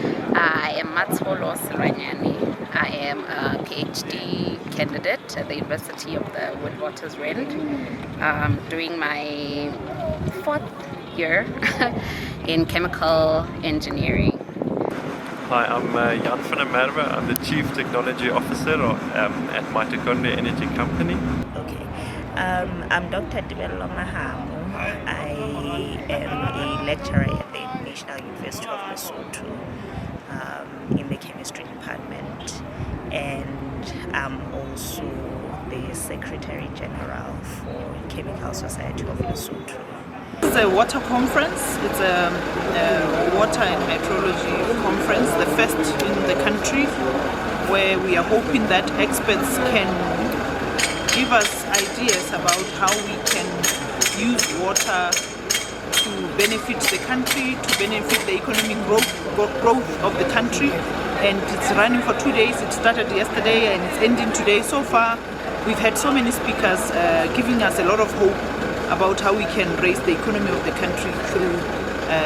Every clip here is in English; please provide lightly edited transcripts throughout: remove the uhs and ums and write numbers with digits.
I am Maseru. I am a PhD candidate at the University of the Witwatersrand, doing my 4th year in chemical engineering. Hi, I'm Jan van der Merwe. I'm the Chief Technology Officer at Mitochondria Energy Company. Okay, I'm Dr. Mohato. I am a lecturer at the National University of Lesotho in the chemistry department, and I'm also the Secretary General for Chemical Society of Lesotho. It's a water conference. It's a water and hydrology conference, the first in the country, where we are hoping that experts can give us ideas about how we can use water to benefit the country, to benefit the economic growth of the country. And it's running for 2 days. It started yesterday and it's ending today. So far, we've had so many speakers giving us a lot of hope about how we can raise the economy of the country through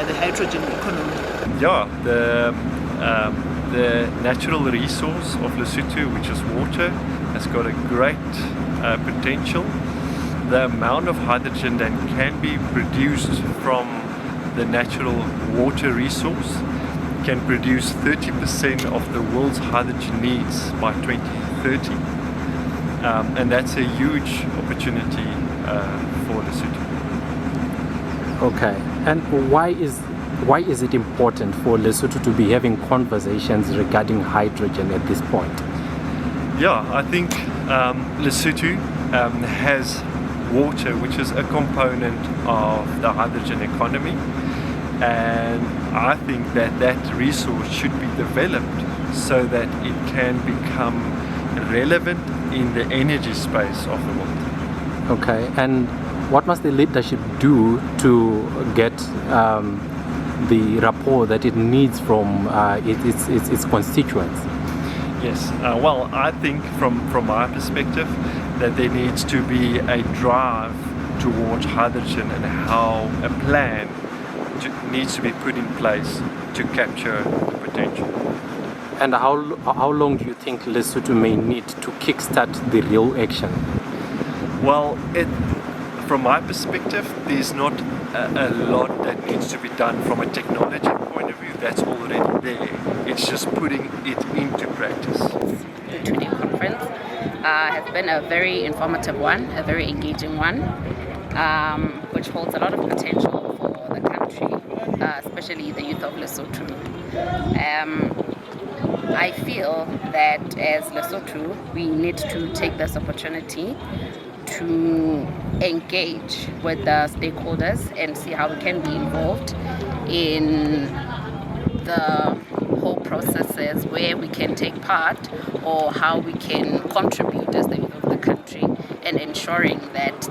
the hydrogen economy. Yeah, the natural resource of Lesotho, which is water, has got a great potential. The amount of hydrogen that can be produced from the natural water resource can produce 30% of the world's hydrogen needs by 2030. And that's a huge opportunity for Lesotho. Okay, and why is it important for Lesotho to be having conversations regarding hydrogen at this point? Yeah, I think Lesotho has water, which is a component of the hydrogen economy, and I think that resource should be developed so that it can become relevant in the energy space of the world. Okay, and what must the leadership do to get the rapport that it needs from its constituents? Yes, well, I think from my perspective that there needs to be a drive towards hydrogen and how a plan needs to be put in place to capture the potential. And how long do you think Lesotho may need to kickstart the real action? Well, from my perspective, there's not a lot that needs to be done from a technology point of view. That's already there. It's just putting it into practice. The 2-day conference has been a very informative one, a very engaging one, which holds a lot of potential for the country, especially the youth of Lesotho. I feel that as Lesotho, we need to take this opportunity to engage with the stakeholders and see how we can be involved in the whole processes, where we can take part or how we can contribute as the youth of the country, and ensuring that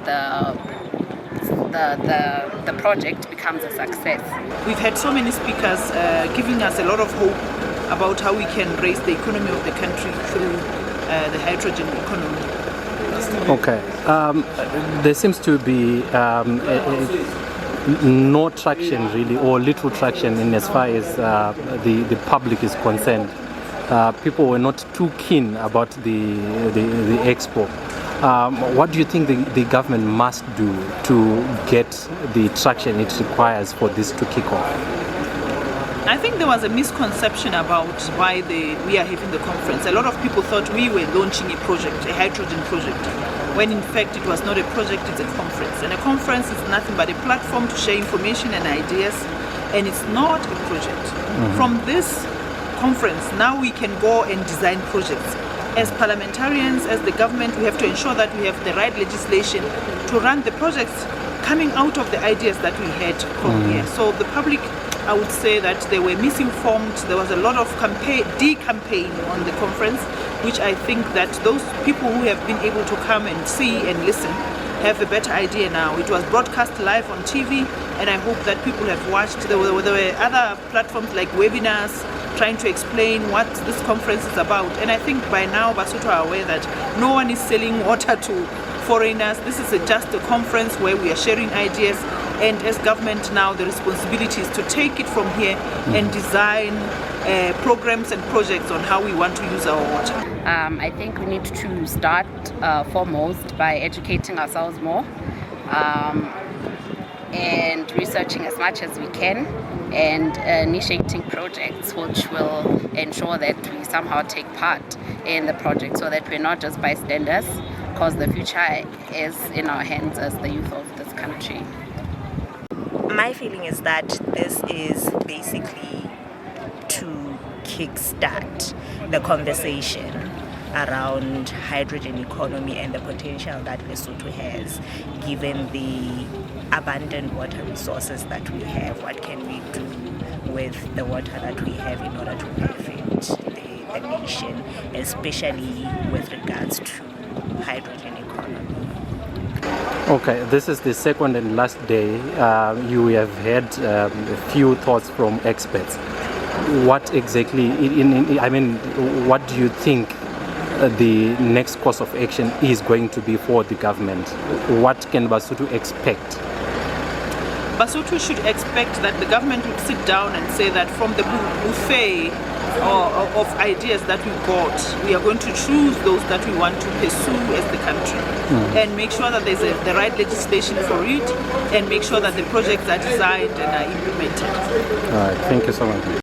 the project becomes a success. We've had so many speakers giving us a lot of hope about how we can raise the economy of the country through the hydrogen economy. Okay, there seems to be no traction really, or little traction in as far as the public is concerned. People were not too keen about the expo. What do you think the government must do to get the traction it requires for this to kick off? I think there was a misconception about why we are having the conference. A lot of people thought we were launching a project, a hydrogen project, when in fact it was not a project, it's a conference. And a conference is nothing but a platform to share information and ideas, and it's not a project. Mm-hmm. From this conference, now we can go and design projects. As parliamentarians, as the government, we have to ensure that we have the right legislation to run the projects coming out of the ideas that we had from here. So the public, I would say that they were misinformed. There was a lot of de-campaign on the conference, which I think that those people who have been able to come and see and listen have a better idea now. It was broadcast live on TV, and I hope that people have watched. There were other platforms like webinars trying to explain what this conference is about. And I think by now Basotho are aware that no one is selling water to foreigners. This is just a conference where we are sharing ideas and as government now the responsibility is to take it from here and design programs and projects on how we want to use our water. I think we need to start foremost by educating ourselves more and researching as much as we can and initiating projects which will ensure that we somehow take part in the project so that we're not just bystanders, because the future is in our hands as the youth of this country. My feeling is that this is basically to kickstart the conversation around hydrogen economy and the potential that Lesotho has, given the abundant water resources that we have. What can we do with the water that we have in order to benefit the nation, especially with regards to hydrogen economy? Okay, this is the second and last day. You have had a few thoughts from experts. What exactly, what do you think the next course of action is going to be for the government? What can Basotho expect? Basotho should expect that the government would sit down and say that from the buffet of ideas that we got, we are going to choose those that we want to pursue as the country and make sure that there's the right legislation for it and make sure that the projects are designed and are implemented. All right, thank you so much.